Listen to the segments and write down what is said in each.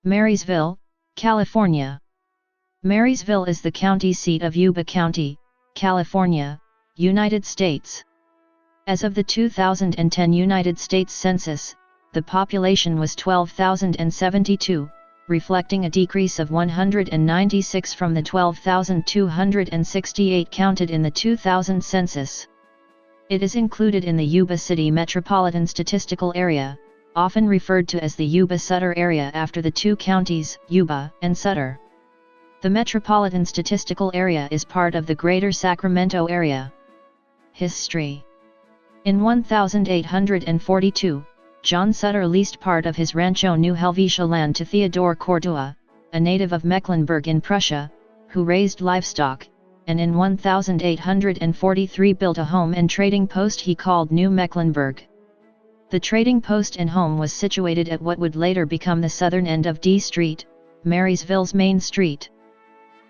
Marysville, California. Marysville is the county seat of Yuba County, California, United States. As of the 2010 United States Census, the population was 12,072, reflecting a decrease of 196 from the 12,268 counted in the 2000 census. It is included in the Yuba City Metropolitan Statistical Area, often referred to as the Yuba-Sutter area after the two counties, Yuba and Sutter. The Metropolitan Statistical Area is part of the Greater Sacramento area. History. In 1842, John Sutter leased part of his Rancho New Helvetia land to Theodore Cordua, a native of Mecklenburg in Prussia, who raised livestock, and in 1843 built a home and trading post he called New Mecklenburg. The trading post and home was situated at what would later become the southern end of D Street, Marysville's main street.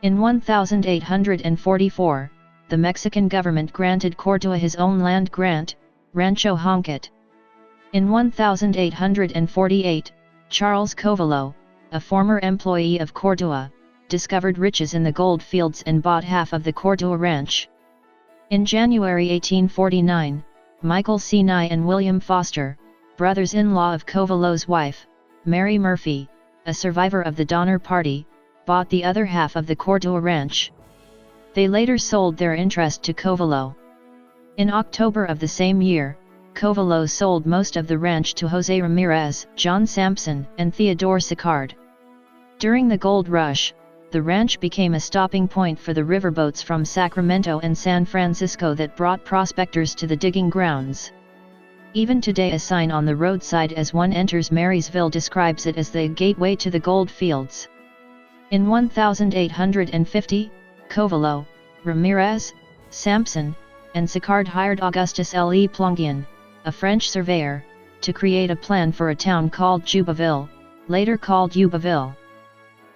In 1844, the Mexican government granted Cordua his own land grant, Rancho Honket. In 1848, Charles Covello, a former employee of Cordua, discovered riches in the gold fields and bought half of the Cordua Ranch. In January 1849, Michael C. Nye and William Foster, brothers-in-law of Covello's wife, Mary Murphy, a survivor of the Donner Party, bought the other half of the Cordua Ranch. They later sold their interest to Covello. In October of the same year, Covello sold most of the ranch to Jose Ramirez, John Sampson, and Theodore Sicard. During the gold rush, the ranch became a stopping point for the riverboats from Sacramento and San Francisco that brought prospectors to the digging grounds. Even today a sign on the roadside as one enters Marysville describes it as the gateway to the gold fields. In 1850, Covello, Ramirez, Sampson, and Sicard hired Augustus L. E. Plongian, a French surveyor, to create a plan for a town called Jubaville, later called Yubaville.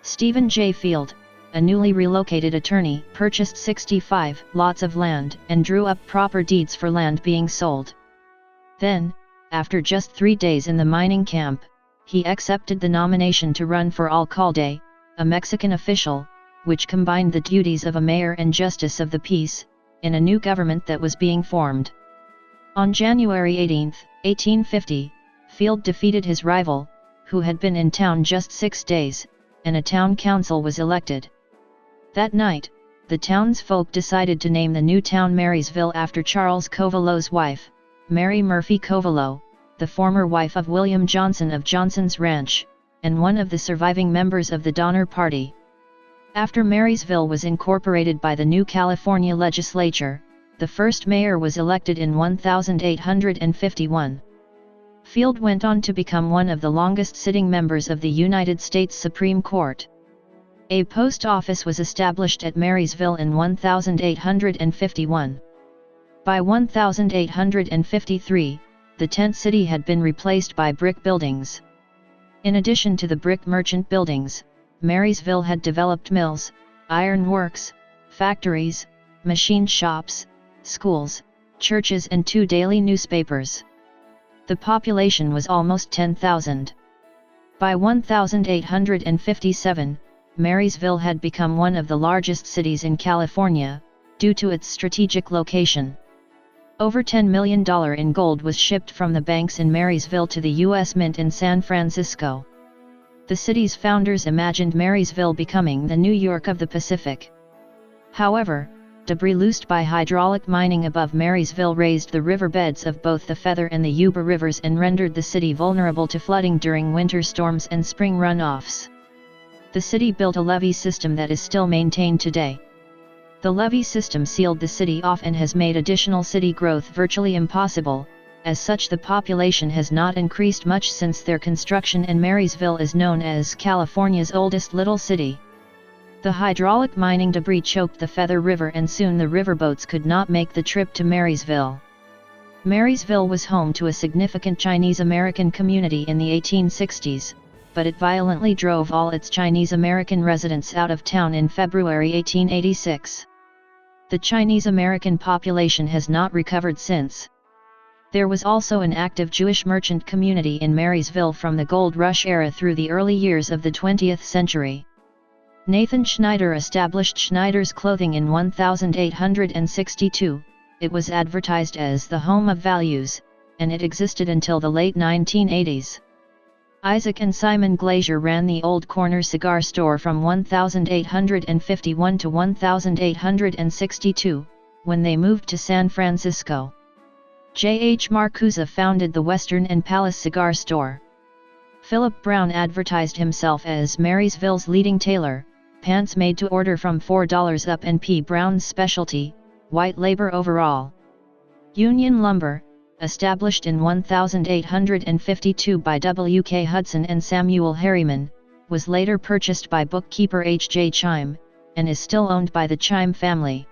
Stephen J. Field, a newly relocated attorney, purchased 65 lots of land and drew up proper deeds for land being sold. Then, after just 3 days in the mining camp, he accepted the nomination to run for alcalde, a Mexican official, which combined the duties of a mayor and justice of the peace, in a new government that was being formed. On January 18, 1850, Field defeated his rival, who had been in town just 6 days, and a town council was elected. That night, the townsfolk decided to name the new town Marysville after Charles Covello's wife, Mary Murphy Covello, the former wife of William Johnson of Johnson's Ranch, and one of the surviving members of the Donner Party. After Marysville was incorporated by the new California legislature, the first mayor was elected in 1851. Field went on to become one of the longest-sitting members of the United States Supreme Court. A post office was established at Marysville in 1851. By 1853, the tent city had been replaced by brick buildings. In addition to the brick merchant buildings, Marysville had developed mills, iron works, factories, machine shops, schools, churches and 2 daily newspapers. The population was almost 10,000. By 1857, Marysville had become one of the largest cities in California, due to its strategic location. Over $10 million in gold was shipped from the banks in Marysville to the U.S. Mint in San Francisco. The city's founders imagined Marysville becoming the New York of the Pacific. However, debris loosed by hydraulic mining above Marysville raised the riverbeds of both the Feather and the Yuba rivers and rendered the city vulnerable to flooding during winter storms and spring runoffs. The city built a levee system that is still maintained today. The levee system sealed the city off and has made additional city growth virtually impossible. As such, the population has not increased much since their construction, and Marysville is known as California's oldest little city. The hydraulic mining debris choked the Feather River and soon the riverboats could not make the trip to Marysville. Marysville was home to a significant Chinese-American community in the 1860s, but it violently drove all its Chinese-American residents out of town in February 1886. The Chinese-American population has not recovered since. There was also an active Jewish merchant community in Marysville from the Gold Rush era through the early years of the 20th century. Nathan Schneider established Schneider's Clothing in 1862. It was advertised as the home of values, and it existed until the late 1980s. Isaac and Simon Glazier ran the Old Corner Cigar Store from 1851 to 1862, when they moved to San Francisco. J. H. Marcuse founded the Western and Palace Cigar Store. Philip Brown advertised himself as Marysville's leading tailor, pants made to order from $4 up, and P. Brown's specialty, white labor overall. Union Lumber, established in 1852 by W. K. Hudson and Samuel Harriman, was later purchased by bookkeeper H. J. Chime, and is still owned by the Chime family.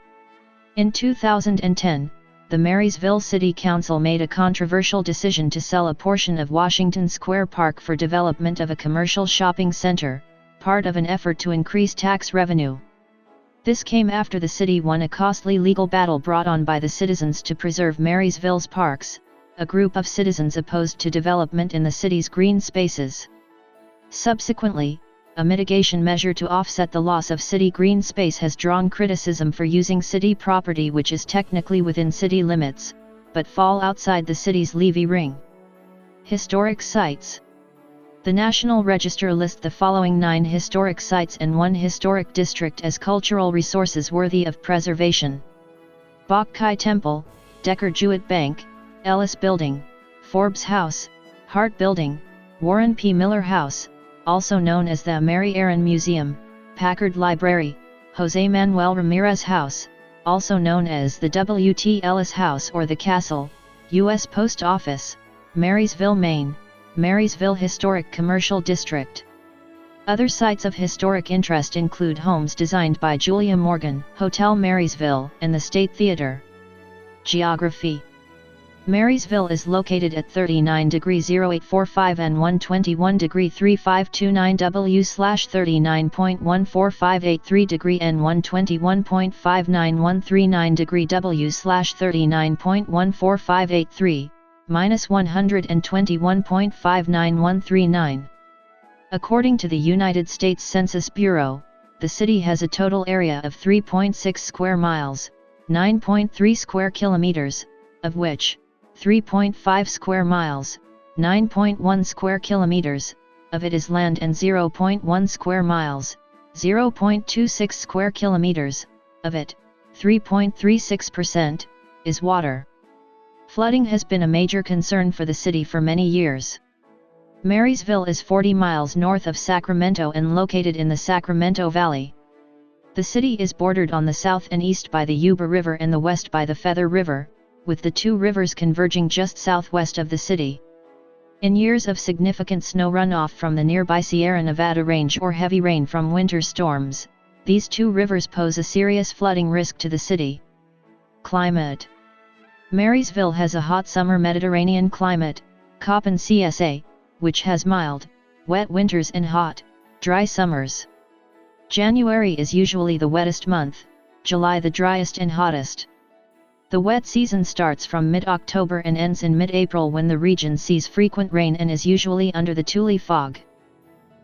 In 2010, the Marysville City Council made a controversial decision to sell a portion of Washington Square Park for development of a commercial shopping center, part of an effort to increase tax revenue. This came after the city won a costly legal battle brought on by the citizens to preserve Marysville's parks, a group of citizens opposed to development in the city's green spaces. Subsequently, a mitigation measure to offset the loss of city green space has drawn criticism for using city property which is technically within city limits, but fall outside the city's levee ring. Historic sites. The National Register lists the following 9 historic sites and 1 historic district as cultural resources worthy of preservation: Bok Kai Temple, Decker Jewett Bank, Ellis Building, Forbes House, Hart Building, Warren P. Miller House, also known as the Mary Aaron Museum, Packard Library, Jose Manuel Ramirez House, also known as the W. T. Ellis House or the Castle, U.S. Post Office, Marysville, Maine, Marysville Historic Commercial District. Other sites of historic interest include homes designed by Julia Morgan, Hotel Marysville, and the State Theater. Geography. Marysville is located at 39°0845 and 121°3529 W/39.14583° and 121.59139° W/39.14583, -121.59139. According to the United States Census Bureau, the city has a total area of 3.6 square miles, 9.3 square kilometers, of which 3.5 square miles, 9.1 square kilometers, of it is land, and 0.1 square miles, 0.26 square kilometers, of it, 3.36%, is water. Flooding has been a major concern for the city for many years. Marysville is 40 miles north of Sacramento and located in the Sacramento Valley. The city is bordered on the south and east by the Yuba River and the west by the Feather River, with the two rivers converging just southwest of the city. In years of significant snow runoff from the nearby Sierra Nevada range or heavy rain from winter storms, these two rivers pose a serious flooding risk to the city. Climate. Marysville has a hot summer Mediterranean climate, Köppen CSA, which has mild, wet winters and hot, dry summers. January is usually the wettest month, July the driest and hottest. The wet season starts from mid-October and ends in mid-April when the region sees frequent rain and is usually under the Thule fog.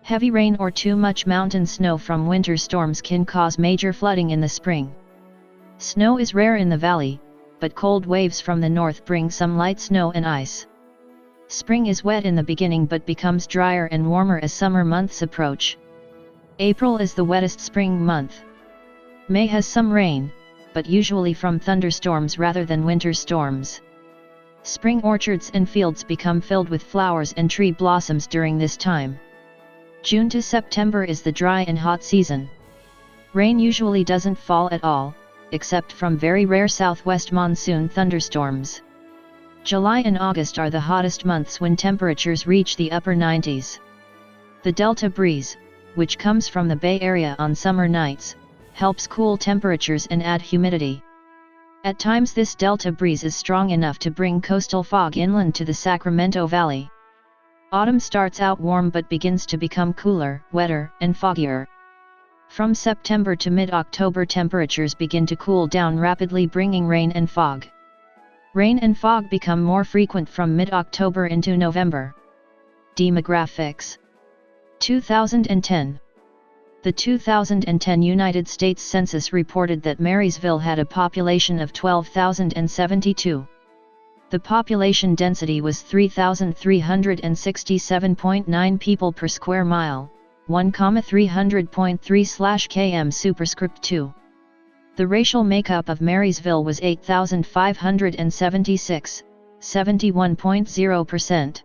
Heavy rain or too much mountain snow from winter storms can cause major flooding in the spring. Snow is rare in the valley, but cold waves from the north bring some light snow and ice. Spring is wet in the beginning but becomes drier and warmer as summer months approach. April is the wettest spring month. May has some rain, but usually from thunderstorms rather than winter storms. Spring orchards and fields become filled with flowers and tree blossoms during this time. June to September is the dry and hot season. Rain usually doesn't fall at all, except from very rare southwest monsoon thunderstorms. July and August are the hottest months when temperatures reach the upper 90s. The Delta breeze, which comes from the Bay Area on summer nights, helps cool temperatures and add humidity. At times this delta breeze is strong enough to bring coastal fog inland to the Sacramento Valley. Autumn starts out warm but begins to become cooler, wetter, and foggier. From September to mid-October temperatures begin to cool down rapidly, bringing rain and fog. Rain and fog become more frequent from mid-October into November. Demographics. 2010. The 2010 United States Census reported that Marysville had a population of 12,072. The population density was 3,367.9 people per square mile, 1,300.3/km superscript 2. The racial makeup of Marysville was 8,576, 71.0%.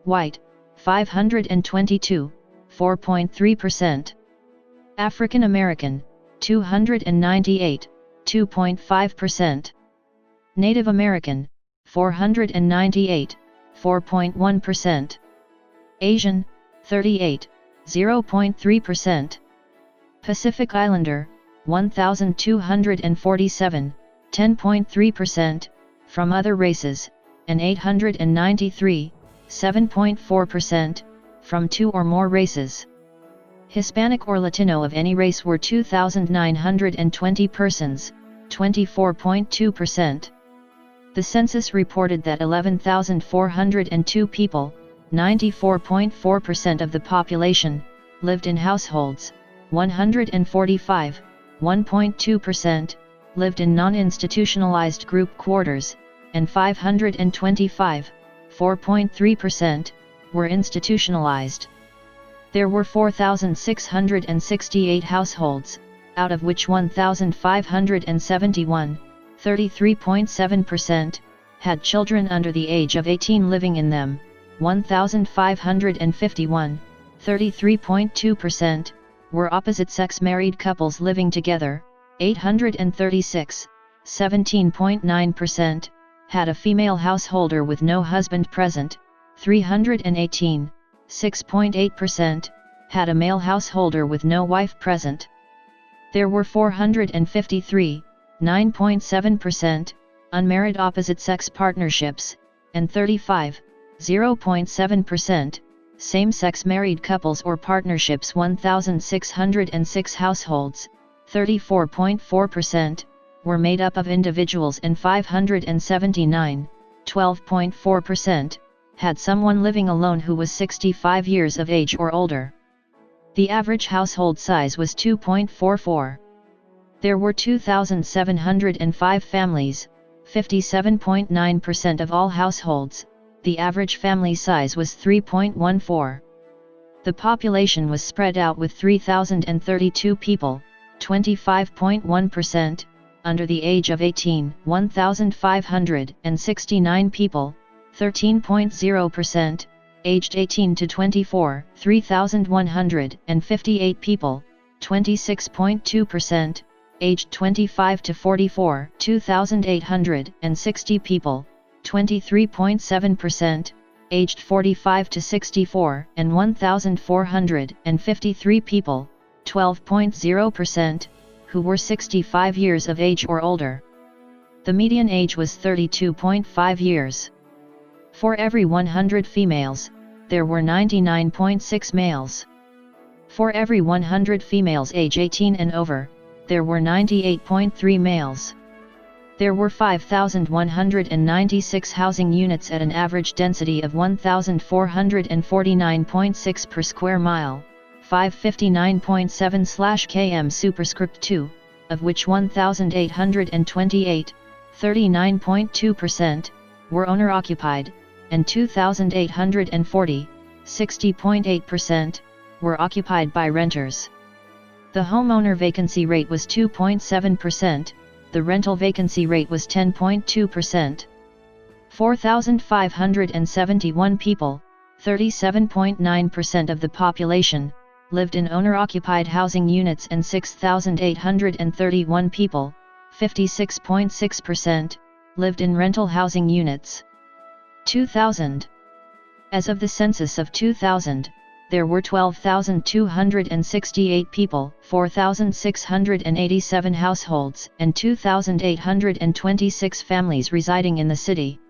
White, 522, 4.3%. African American, 298, 2.5%. Native American, 498, 4.1%. Asian, 38, 0.3%. Pacific Islander, 1,247, 10.3%, from other races, and 893, 7.4%, from 2 or more races. Hispanic or Latino of any race were 2,920 persons, 24.2%. The census reported that 11,402 people, 94.4% of the population, lived in households, 145, 1.2%, lived in non-institutionalized group quarters, and 525, 4.3%, were institutionalized. There were 4,668 households, out of which 1,571, 33.7%, had children under the age of 18 living in them, 1,551, 33.2%, were opposite-sex married couples living together, 836, 17.9%, had a female householder with no husband present, 318, 6.8%, had a male householder with no wife present. There were 453, 9.7%, unmarried opposite-sex partnerships, and 35, 0.7%, same-sex married couples or partnerships. 1,606 households, 34.4%, were made up of individuals, and 579, 12.4%, had someone living alone who was 65 years of age or older. The average household size was 2.44. There were 2,705 families, 57.9% of all households. The average family size was 3.14. The population was spread out with 3,032 people, 25.1%, under the age of 18, 1,569 people, 13.0%, aged 18 to 24, 3,158 people, 26.2%, aged 25 to 44, 2,860 people, 23.7%, aged 45 to 64, and 1,453 people, 12.0%, who were 65 years of age or older. The median age was 32.5 years. For every 100 females, there were 99.6 males. For every 100 females age 18 and over, there were 98.3 males. There were 5,196 housing units at an average density of 1,449.6 per square mile, 559.7/km superscript 2, of which 1,828, 39.2%, were owner-occupied, and 2,840, 60.8%, were occupied by renters. The homeowner vacancy rate was 2.7%, the rental vacancy rate was 10.2%. 4,571 people, 37.9% of the population, lived in owner-occupied housing units, and 6,831 people, 56.6%, lived in rental housing units. 2000. As of the census of 2000, there were 12,268 people, 4,687 households, and 2,826 families residing in the city.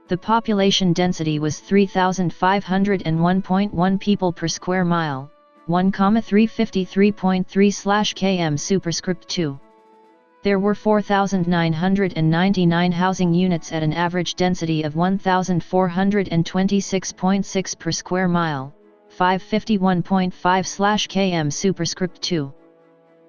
The population density was 3,501.1 people per square mile, 1,353.3/km superscript 2. There were 4,999 housing units at an average density of 1,426.6 per square mile, 551.5/km superscript 2.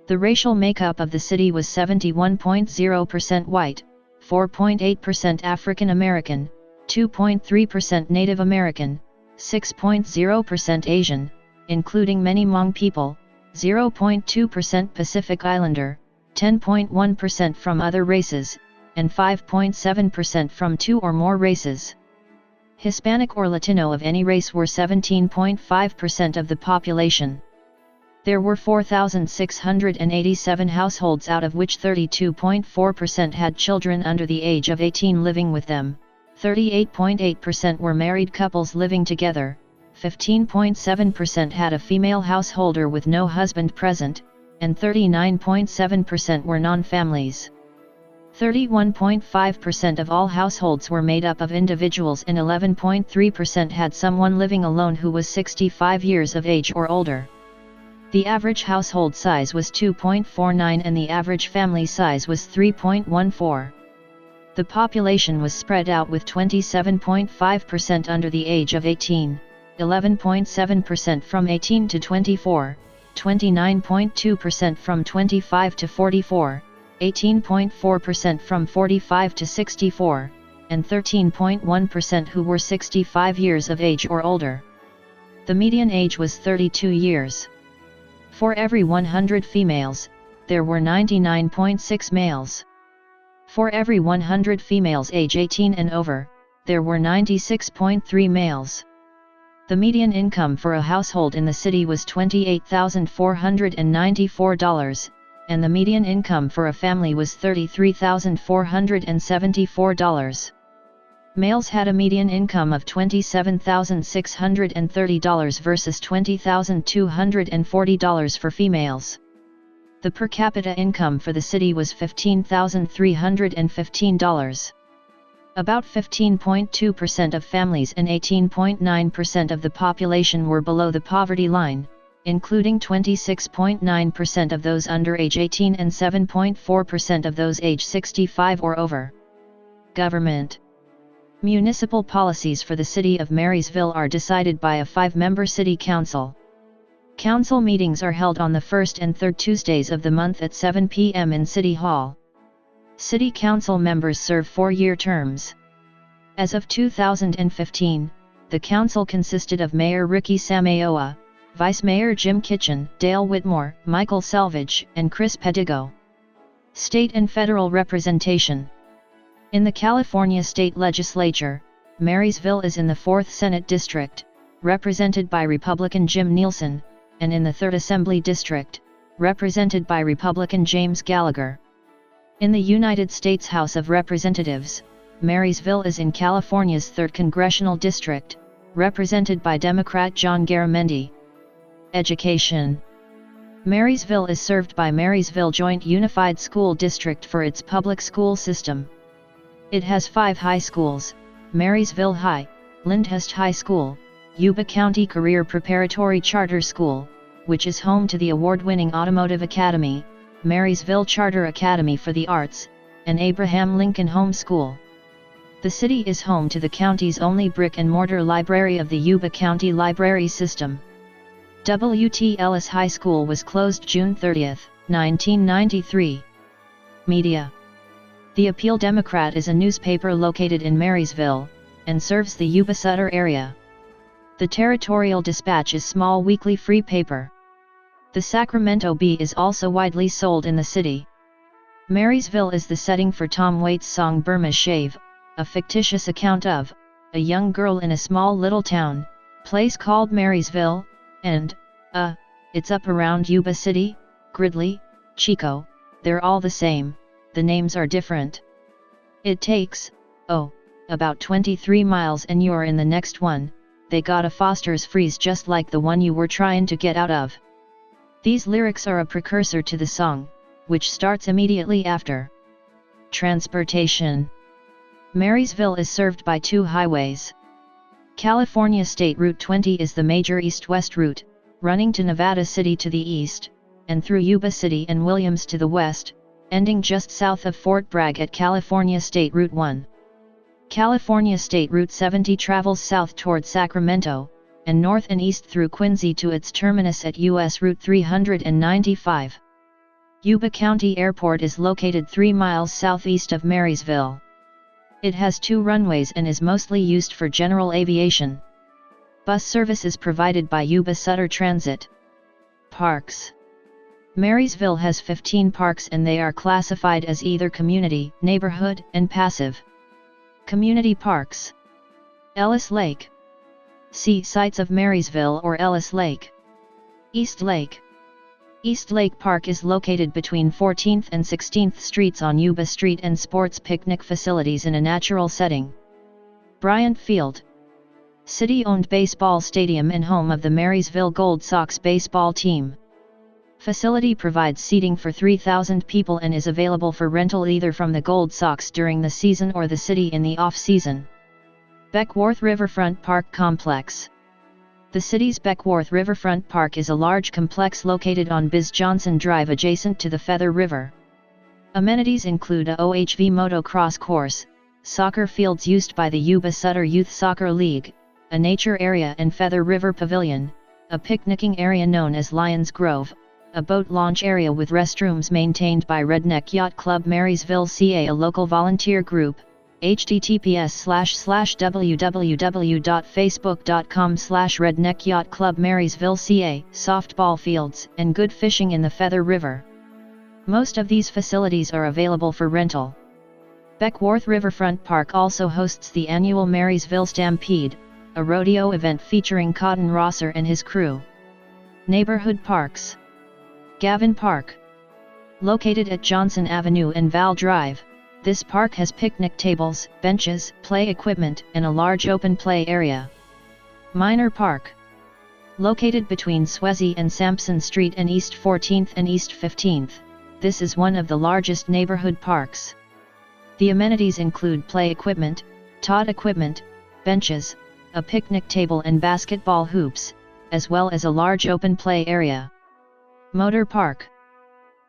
The racial makeup of the city was 71.0% white, 4.8% African American, 2.3% Native American, 6.0% Asian, including many Hmong people, 0.2% Pacific Islander, 10.1% from other races, and 5.7% from 2 or more races. Hispanic or Latino of any race were 17.5% of the population. There were 4,687 households, out of which 32.4% had children under the age of 18 living with them, 38.8% were married couples living together, 15.7% had a female householder with no husband present, and 39.7% were non-families. 31.5% of all households were made up of individuals, and 11.3% had someone living alone who was 65 years of age or older. The average household size was 2.49 and the average family size was 3.14. The population was spread out, with 27.5% under the age of 18, 11.7% from 18 to 24, 29.2% from 25 to 44, 18.4% from 45 to 64, and 13.1% who were 65 years of age or older. The median age was 32 years. For every 100 females, there were 99.6 males. For every 100 females age 18 and over, there were 96.3 males. The median income for a household in the city was $28,494, and the median income for a family was $33,474. Males had a median income of $27,630 versus $20,240 for females. The per capita income for the city was $15,315. About 15.2% of families and 18.9% of the population were below the poverty line, including 26.9% of those under age 18 and 7.4% of those age 65 or over. Government. Municipal policies for the city of Marysville are decided by a 5-member city council. Council meetings are held on the first and third Tuesdays of the month at 7 p.m. in City Hall. City council members serve 4-year terms. As of 2015, the council consisted of Mayor Ricky Samayoa, Vice Mayor Jim Kitchen, Dale Whitmore, Michael Selvage, and Chris Pedigo. State and federal representation. In the California State Legislature, Marysville is in the 4th Senate District, represented by Republican Jim Nielsen, and in the 3rd Assembly District, represented by Republican James Gallagher. In the United States House of Representatives, Marysville is in California's 3rd Congressional District, represented by Democrat John Garamendi. Education. Marysville is served by Marysville Joint Unified School District for its public school system. It has 5 high schools: Marysville High, Lyndhurst High School, Yuba County Career Preparatory Charter School, which is home to the award-winning Automotive Academy, Marysville Charter Academy for the Arts, and Abraham Lincoln Home School. The city is home to the county's only brick-and-mortar library of the Yuba County Library System. W.T. Ellis High School was closed June 30, 1993. Media. The Appeal Democrat is a newspaper located in Marysville, and serves the Yuba Sutter area. The Territorial Dispatch is small weekly free paper. The Sacramento Bee is also widely sold in the city. Marysville is the setting for Tom Waits' song Burma Shave, a fictitious account of a young girl in a small little town, place called Marysville, and it's up around Yuba City, Gridley, Chico, they're all the same, the names are different. It takes, about 23 miles and you're in the next one, they got a Foster's freeze just like the one you were trying to get out of. These lyrics are a precursor to the song, which starts immediately after. Transportation. Marysville is served by 2 highways. California State Route 20 is the major east-west route, running to Nevada City to the east, and through Yuba City and Williams to the west, ending just south of Fort Bragg at California State Route 1. California State Route 70 travels south toward Sacramento, and north and east through Quincy to its terminus at U.S. Route 395. Yuba County Airport is located 3 miles southeast of Marysville. It has 2 runways and is mostly used for general aviation. Bus service is provided by Yuba Sutter Transit. Parks. Marysville has 15 parks and they are classified as either community, neighborhood, and passive. Community parks. Ellis Lake. See Sites of Marysville or Ellis Lake. East Lake. East Lake Park is located between 14th and 16th Streets on Yuba Street and sports picnic facilities in a natural setting. Bryant Field. City-owned baseball stadium and home of the Marysville Gold Sox baseball team. Facility provides seating for 3,000 people and is available for rental either from the Gold Sox during the season or the city in the off-season. Beckworth Riverfront Park Complex. The city's Beckworth Riverfront Park is a large complex located on Biz Johnson Drive adjacent to the Feather River. Amenities include a OHV motocross course, soccer fields used by the Yuba Sutter Youth Soccer League, a nature area and Feather River Pavilion, a picnicking area known as Lions Grove, a boat launch area with restrooms maintained by Redneck Yacht Club Marysville CA, a local volunteer group, https://www.facebook.com/Redneck Yacht Club Marysville CA, softball fields, and good fishing in the Feather River. Most of these facilities are available for rental. Beckworth Riverfront Park also hosts the annual Marysville Stampede, a rodeo event featuring Cotton Rosser and his crew. Neighborhood parks. Gavin Park. Located at Johnson Avenue and Val Drive, this park has picnic tables, benches, play equipment, and a large open play area. Minor Park. Located between Swezey and Sampson Street and East 14th and East 15th, this is one of the largest neighborhood parks. The amenities include play equipment, tot equipment, benches, a picnic table and basketball hoops, as well as a large open play area. Motor Park.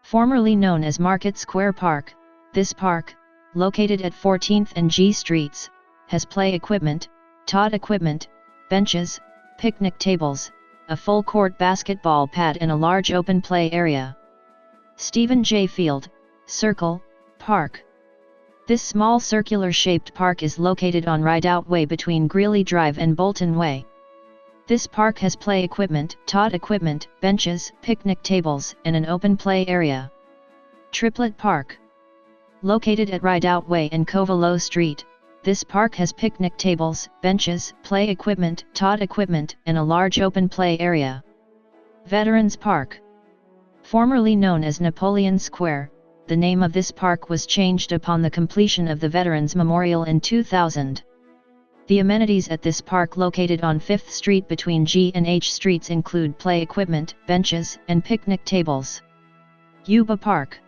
Formerly known as Market Square Park, this park, located at 14th and G Streets, has play equipment, tot equipment, benches, picnic tables, a full-court basketball pad and a large open play area. Stephen J. Field, Circle, Park. This small circular-shaped park is located on Rideout Way between Greeley Drive and Bolton Way. This park has play equipment, tot equipment, benches, picnic tables, and an open play area. Triplet Park. Located at Rideout Way and Covelo Street, this park has picnic tables, benches, play equipment, tot equipment, and a large open play area. Veterans Park. Formerly known as Napoleon Square, the name of this park was changed upon the completion of the Veterans Memorial in 2000. The amenities at this park located on 5th Street between G and H Streets include play equipment, benches, and picnic tables. Yuba Park.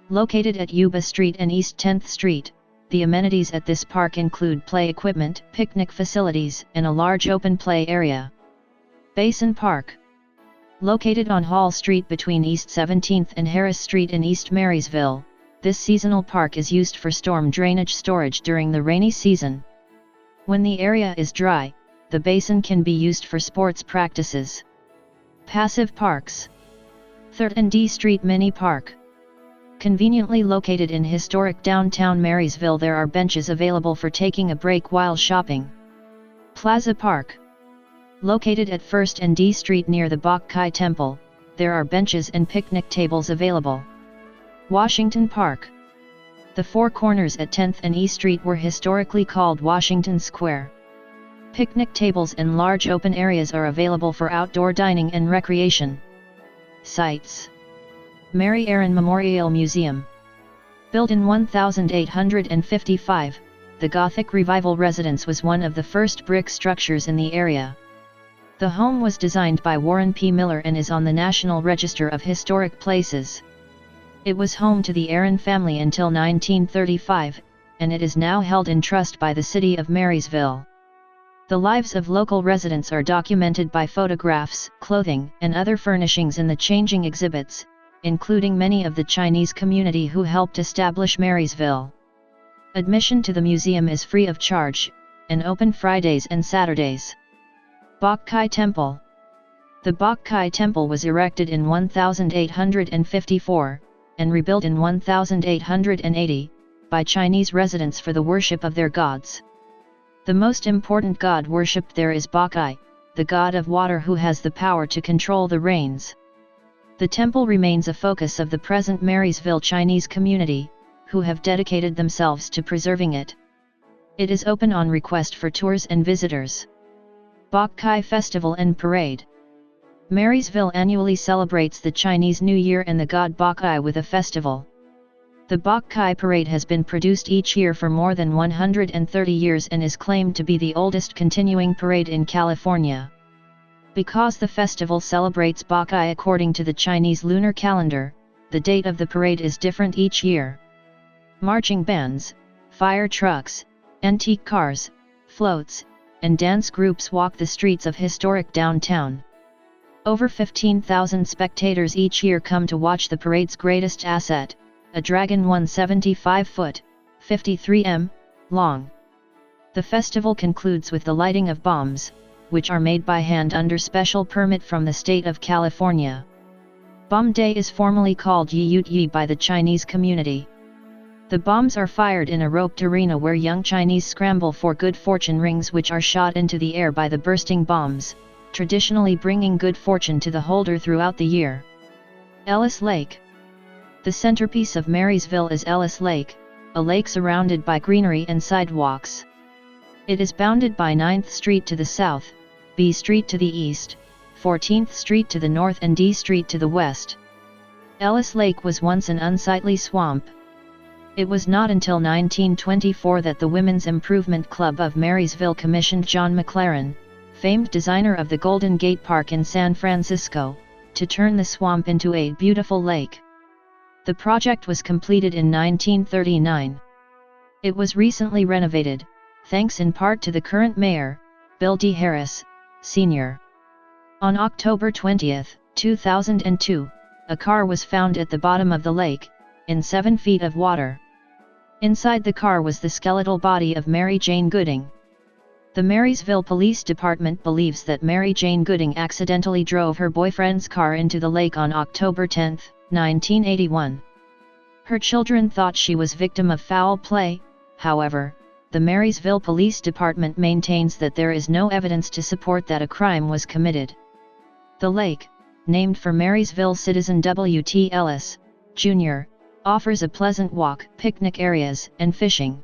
Located at Yuba Street and East 10th Street, the amenities at this park include play equipment, picnic facilities, and a large open play area. Basin Park. Located on Hall Street between East 17th and Harris Street in East Marysville, this seasonal park is used for storm drainage storage during the rainy season. When the area is dry, the basin can be used for sports practices. Passive parks. 3rd and D Street Mini Park. Conveniently located in historic downtown Marysville, there are benches available for taking a break while shopping. Plaza Park. Located at 1st and D Street near the Bok Kai Temple, there are benches and picnic tables available. Washington Park. The four corners at 10th and E Street were historically called Washington Square. Picnic tables and large open areas are available for outdoor dining and recreation. Sites. Mary Aaron Memorial Museum. Built in 1855, the Gothic Revival residence was one of the first brick structures in the area. The home was designed by Warren P. Miller and is on the National Register of Historic Places. It was home to the Aaron family until 1935, and it is now held in trust by the city of Marysville. The lives of local residents are documented by photographs, clothing, and other furnishings in the changing exhibits, including many of the Chinese community who helped establish Marysville. Admission to the museum is free of charge, and open Fridays and Saturdays. Bok Kai Temple. The Bok Kai Temple was erected in 1854, and rebuilt in 1880, by Chinese residents for the worship of their gods. The most important god worshipped there is Bok Kai, the god of water who has the power to control the rains. The temple remains a focus of the present Marysville Chinese community, who have dedicated themselves to preserving it. It is open on request for tours and visitors. Bok Kai Festival and Parade. Marysville annually celebrates the Chinese New Year and the god Bok Kai with a festival. The Bok Kai Parade has been produced each year for more than 130 years and is claimed to be the oldest continuing parade in California. Because the festival celebrates Bok Kai according to the Chinese lunar calendar, the date of the parade is different each year. Marching bands, fire trucks, antique cars, floats, and dance groups walk the streets of historic downtown. Over 15,000 spectators each year come to watch the parade's greatest asset, a dragon 175 foot, 53 m, long. The festival concludes with the lighting of bombs, which are made by hand under special permit from the state of California. Bomb Day is formally called Yi Yut Yi by the Chinese community. The bombs are fired in a roped arena where young Chinese scramble for good fortune rings which are shot into the air by the bursting bombs, traditionally bringing good fortune to the holder throughout the year. Ellis Lake. The centerpiece of Marysville is Ellis Lake, a lake surrounded by greenery and sidewalks. It is bounded by 9th Street to the south, B Street to the east, 14th Street to the north and D Street to the west. Ellis Lake was once an unsightly swamp. It was not until 1924 that the Women's Improvement Club of Marysville commissioned John McLaren, famed designer of the Golden Gate Park in San Francisco, to turn the swamp into a beautiful lake. The project was completed in 1939. It was recently renovated, thanks in part to the current mayor, Bill D. Harris, Sr. On October 20, 2002, a car was found at the bottom of the lake, in 7 feet of water. Inside the car was the skeletal body of Mary Jane Gooding. The Marysville Police Department believes that Mary Jane Gooding accidentally drove her boyfriend's car into the lake on October 10, 1981. Her children thought she was victim of foul play. However, the Marysville Police Department maintains that there is no evidence to support that a crime was committed. The lake, named for Marysville citizen W.T. Ellis, Jr., offers a pleasant walk, picnic areas, and fishing.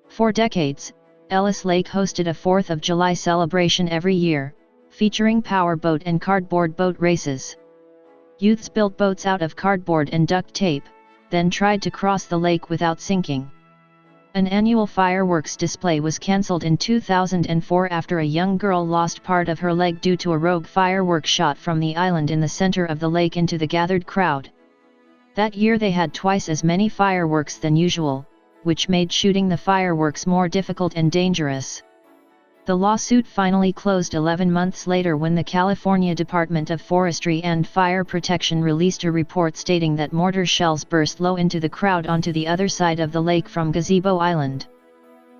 For decades, Ellis Lake hosted a 4th of July celebration every year, featuring powerboat and cardboard boat races. Youths built boats out of cardboard and duct tape, then tried to cross the lake without sinking. An annual fireworks display was cancelled in 2004 after a young girl lost part of her leg due to a rogue fireworks shot from the island in the center of the lake into the gathered crowd. That year they had twice as many fireworks than usual, which made shooting the fireworks more difficult and dangerous. The lawsuit finally closed 11 months later when the California Department of Forestry and Fire Protection released a report stating that mortar shells burst low into the crowd onto the other side of the lake from Gazebo Island.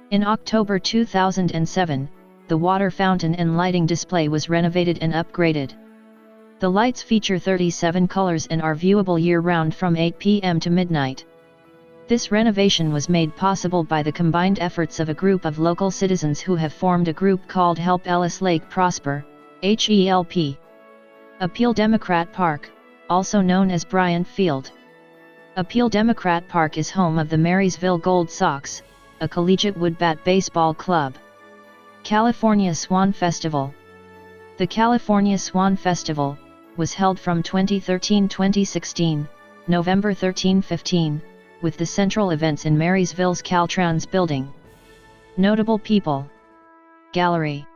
In October 2007, the water fountain and lighting display was renovated and upgraded. The lights feature 37 colors and are viewable year-round from 8 p.m. to midnight. This renovation was made possible by the combined efforts of a group of local citizens who have formed a group called Help Ellis Lake Prosper, HELP. Appeal Democrat Park, also known as Bryant Field. Appeal Democrat Park is home of the Marysville Gold Sox, a collegiate woodbat baseball club. California Swan Festival. The California Swan Festival was held from 2013-2016, November 13-15, with the central events in Marysville's Caltrans building. Notable people. Gallery.